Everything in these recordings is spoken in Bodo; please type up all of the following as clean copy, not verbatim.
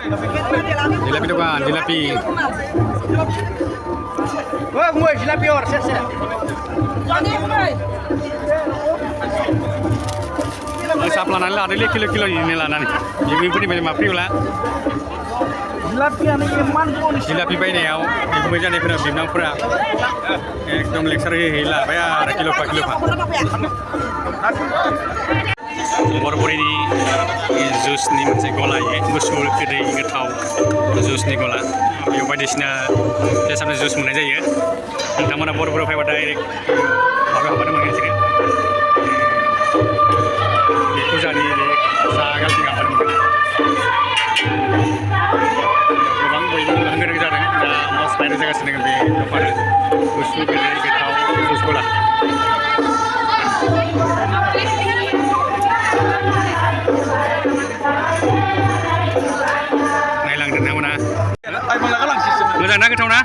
Jelapi depan, jelapi. Wah, gue jelapi or, saya. Saplanan lah, ada kilo-kilo ini lah nanti. Ibu pun ini macam lah. Jelapi yang ini manpun. Jelapi bayi ni, ibu macam ni pernah bimbang pernah. Ekdom lekser hilang, bayar kilo per kilo pak. Bor-bor ini jus ni macam gola ye, gusul kedai ingat tahu jus ni gola. Yang bayi dia sampai jus mana je ye. Entah mana bor-bor pay direct. Apa mana sini. Puja ni sagal tiga apa ni. Bang boy ni hanggar kerja ni, mas bayar jaga sini kan depan. Gusul kedai kita tahu jus gola. Moजां ना गोथाव ना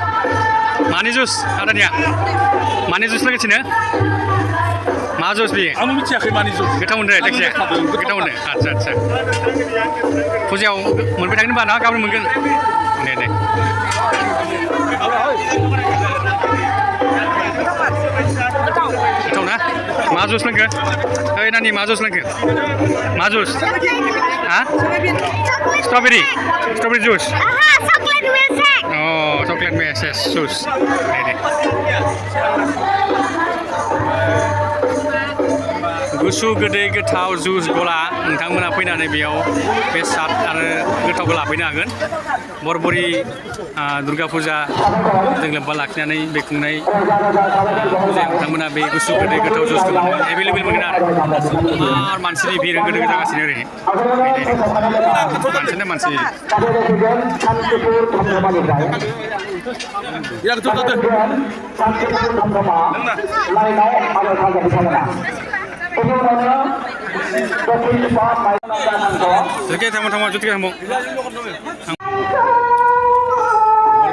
मानि जुस आदानिया मानि जुस लोगोसेनो मा जुस बेयो आं मिथियाखै मानि जुस गोथाव मोनदों जायखिजाया गोथाव मोनदों आदसा फुजायाव मोनबाय थागोन होनबा ना गाबोन मोनगोन दे गोथाव ना मा जुस लोंखो ओइ नानि मा जुस लोंखो मा जुस हा strawberry juice Oh, coklat meses sus. Ini. Gusu gede goथाव जुस गला नोंथांमोना फैनानै बेयाव बेसाद आरो गोथावखौ लाफैनो हागोन बरबरि दुर्गा फुजा जों लोब्बा लाखिनानै बे खुंनाय फुजायाव नोंथांमोना बे गुसु गede गोथाव जुसखौ एभेलेबेल मोनगोन आरो मानसिनि भिर होंगो दोंगो जागासिनो ओरैनो मानसि Ya betul. Oke, teman-teman, cuti kamu.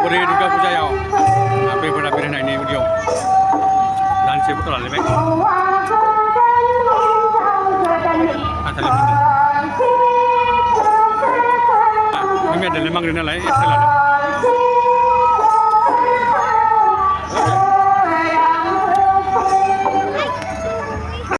Beri duga puja ya. Apa yang berapa ini video? Dan saya betul lah, lebih. Asal ini. Ini ada lemang di dalam, istilah.